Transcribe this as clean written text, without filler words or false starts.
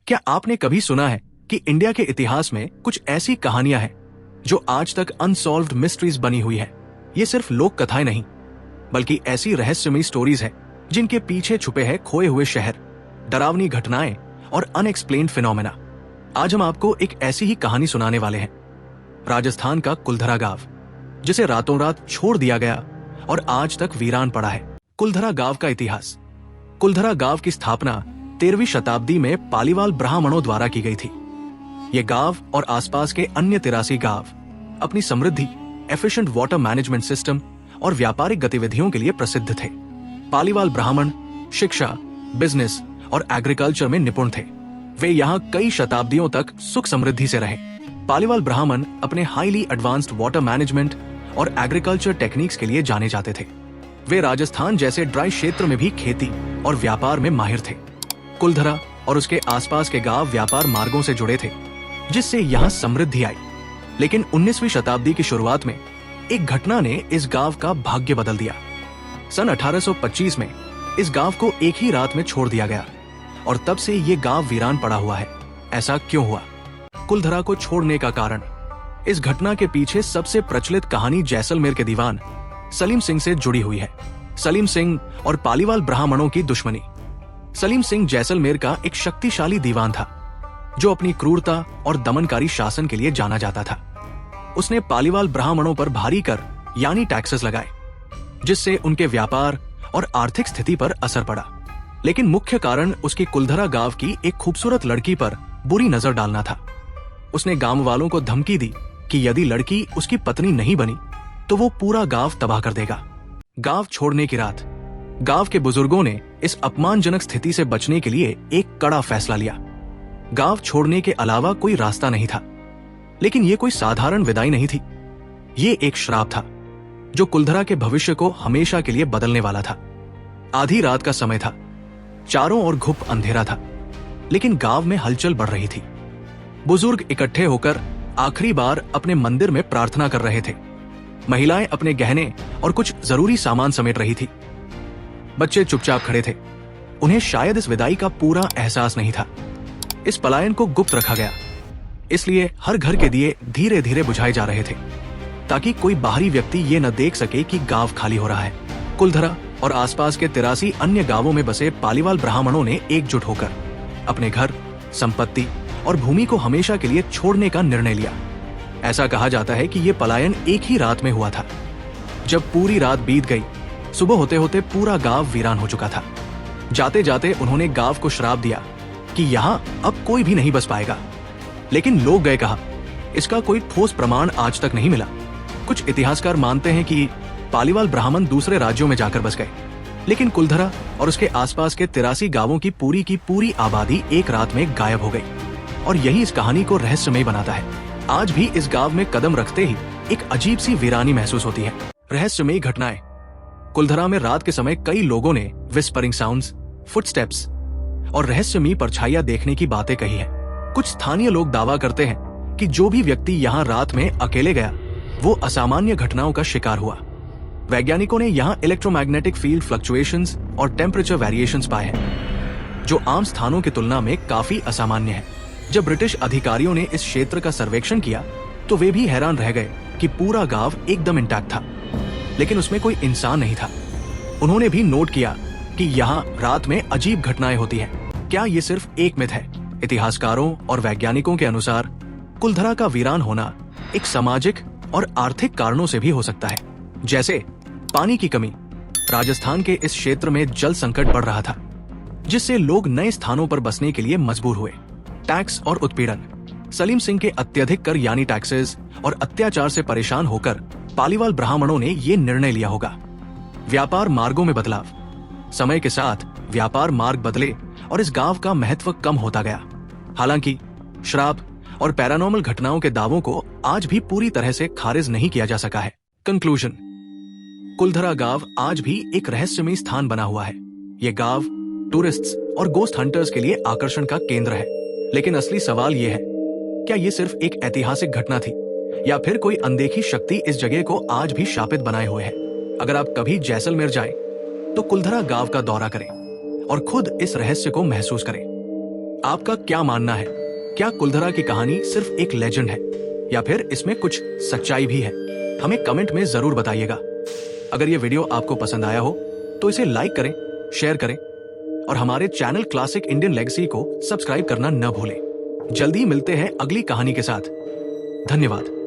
क्या आपने कभी सुना है कि इंडिया के इतिहास में कुछ ऐसी कहानियां हैं जो आज तक अनसॉल्व्ड मिस्ट्रीज बनी हुई है? ये सिर्फ लोक कथाएं नहीं, बल्कि ऐसी रहस्यमयी स्टोरीज हैं जिनके पीछे छुपे हैं खोए हुए शहर, डरावनी घटनाएं और अनएक्सप्लेन्ड फिनोमेना। आज हम आपको एक ऐसी ही कहानी सुनाने वाले हैं, राजस्थान का कुलधरा गांव, जिसे रातों रात छोड़ दिया गया और आज तक वीरान पड़ा है। कुलधरा गांव का इतिहास। कुलधरा गांव की स्थापना 13वीं शताब्दी में पालीवाल ब्राह्मणों द्वारा की गई थी। ये गांव और आसपास के अन्य 83 गांव अपनी समृद्धि, एफिशिएंट वाटर मैनेजमेंट सिस्टम और व्यापारिक गतिविधियों के लिए प्रसिद्ध थे। पालीवाल ब्राह्मण शिक्षा, बिजनेस और एग्रीकल्चर में निपुण थे। वे यहाँ कई शताब्दियों तक सुख समृद्धि से रहे। पालीवाल ब्राह्मण अपने हाईली एडवांस्ड वाटर मैनेजमेंट और एग्रीकल्चर टेक्निक्स के लिए जाने जाते थे। वे राजस्थान जैसे ड्राई क्षेत्र में भी खेती और व्यापार में माहिर थे। कुलधरा और उसके आसपास के गांव व्यापार मार्गों से जुड़े थे, जिससे यहाँ समृद्धि आई। लेकिन 19वीं शताब्दी की शुरुआत में एक घटना ने इस गांव का भाग्य बदल दिया। सन 1825 में इस गांव को एक ही रात में छोड़ दिया गया और तब से ये गांव वीरान पड़ा हुआ है। ऐसा क्यों हुआ? कुलधरा को छोड़ने का कारण। इस घटना के पीछे सबसे प्रचलित कहानी जैसलमेर के दीवान सलीम सिंह से जुड़ी हुई है। सलीम सिंह और पालीवाल ब्राह्मणों की दुश्मनी। सलीम सिंह जैसलमेर का एक शक्तिशाली दीवान था, जो अपनी क्रूरता और दमनकारी शासन के लिए जाना जाता था। उसने पालीवाल ब्राह्मणों पर भारी कर यानी टैक्सेस लगाए, जिससे उनके व्यापार और आर्थिक स्थिति पर असर पड़ा। लेकिन मुख्य कारण उसकी कुलधरा गांव की एक खूबसूरत लड़की पर बुरी नजर डालना था। उसने गांव वालों को धमकी दी कि यदि लड़की उसकी पत्नी नहीं बनी तो वो पूरा गांव तबाह कर देगा। गांव छोड़ने की रात गांव के बुजुर्गों ने इस अपमानजनक स्थिति से बचने के लिए एक कड़ा फैसला लिया। गांव छोड़ने के अलावा कोई रास्ता नहीं था। लेकिन ये कोई साधारण विदाई नहीं थी। ये एक श्राप था जो कुलधरा के भविष्य को हमेशा के लिए बदलने वाला था। आधी रात का समय था। चारों ओर घुप अंधेरा था, लेकिन गांव में हलचल बढ़ रही थी। बुजुर्ग इकट्ठे होकर आखिरी बार अपने मंदिर में प्रार्थना कर रहे थे। महिलाएं अपने गहने और कुछ जरूरी सामान समेट रही थी। बच्चे चुपचाप खड़े थे। उन्हें शायद इस विदाई का पूरा एहसास नहीं था। इस पलायन को गुप्त रखा गया, इसलिए हर घर के दिए धीरे धीरे बुझाए जा रहे थे, ताकि कोई बाहरी व्यक्ति ये न देख सके कि गांव खाली हो रहा है। कुलधरा और आसपास के 83 अन्य गांवों में बसे पालीवाल ब्राह्मणों ने एकजुट होकर अपने घर, संपत्ति और भूमि को हमेशा के लिए छोड़ने का निर्णय लिया। ऐसा कहा जाता है कि ये पलायन एक ही रात में हुआ था। जब पूरी रात बीत गई, सुबह होते होते पूरा गांव वीरान हो चुका था। जाते जाते उन्होंने गांव को श्राप दिया कि यहाँ अब कोई भी नहीं बस पाएगा। लेकिन लोग गए कहाँ? इसका कोई ठोस प्रमाण आज तक नहीं मिला। कुछ इतिहासकार मानते हैं कि पालीवाल ब्राह्मण दूसरे राज्यों में जाकर बस गए, लेकिन कुलधरा और उसके आसपास के 83 गांवों की पूरी आबादी एक रात में गायब हो गई। और यही इस कहानी को रहस्यमय बनाता है। आज भी इस गांव में कदम रखते ही एक अजीब सी वीरानी महसूस होती है। रहस्यमयी घटनाएं। कुलधरा में रात के समय कई लोगों ने विस्परिंग साउंड्स, फुटस्टेप्स और रहस्यमयी परछाइयां देखने की बातें कही है। कुछ स्थानीय लोग दावा करते हैं कि जो भी व्यक्ति यहाँ रात में अकेले गया, वो असामान्य घटनाओं का शिकार हुआ। वैज्ञानिकों ने यहाँ इलेक्ट्रोमैग्नेटिक फील्ड फ्लक्चुएशंस और टेम्परेचर वेरिएशंस पाए हैं, जो आम स्थानों की तुलना में काफी असामान्य है। जब ब्रिटिश अधिकारियों ने इस क्षेत्र का सर्वेक्षण किया, तो वे भी हैरान रह गए कि पूरा गांव एकदम इंटैक्ट था, लेकिन उसमें कोई इंसान नहीं था। उन्होंने भी नोट किया कि यहाँ रात में अजीब घटनाएं होती हैं। क्या ये सिर्फ एक मिथ है? इतिहासकारों और वैज्ञानिकों के अनुसार कुलधरा का वीरान होना एक सामाजिक और आर्थिक कारणों से भी हो सकता है, जैसे पानी की कमी। राजस्थान के इस क्षेत्र में जल संकट बढ़ रहा था, जिससे लोग नए स्थानों पर बसने के लिए मजबूर हुए। टैक्स और उत्पीड़न। सलीम सिंह के अत्यधिक कर यानी टैक्सेस और अत्याचार से परेशान होकर पालीवाल ब्राह्मणों ने ये निर्णय लिया होगा। व्यापार मार्गों में बदलाव। समय के साथ व्यापार मार्ग बदले और इस गांव का महत्व कम होता गया। हालांकि श्राप और पैरानॉर्मल घटनाओं के दावों को आज भी पूरी तरह से खारिज नहीं किया जा सका है। कंक्लूजन। कुलधरा गांव आज भी एक रहस्यमय स्थान बना हुआ है। ये गांव टूरिस्ट्स और गोस्ट हंटर्स के लिए आकर्षण का केंद्र है। लेकिन असली सवाल ये है, क्या ये सिर्फ एक ऐतिहासिक घटना थी, या फिर कोई अनदेखी शक्ति इस जगह को आज भी शापित बनाए हुए है? अगर आप कभी जैसलमेर जाएं, तो कुलधरा गांव का दौरा करें और खुद इस रहस्य को महसूस करें। आपका क्या मानना है? क्या कुलधरा की कहानी सिर्फ एक लेजेंड है या फिर इसमें कुछ सच्चाई भी है? हमें कमेंट में जरूर बताइएगा। अगर ये वीडियो आपको पसंद आया हो तो इसे लाइक करें, शेयर करें और हमारे चैनल क्लासिक इंडियन लेगेसी को सब्सक्राइब करना न भूलें। जल्दी मिलते हैं अगली कहानी के साथ। धन्यवाद।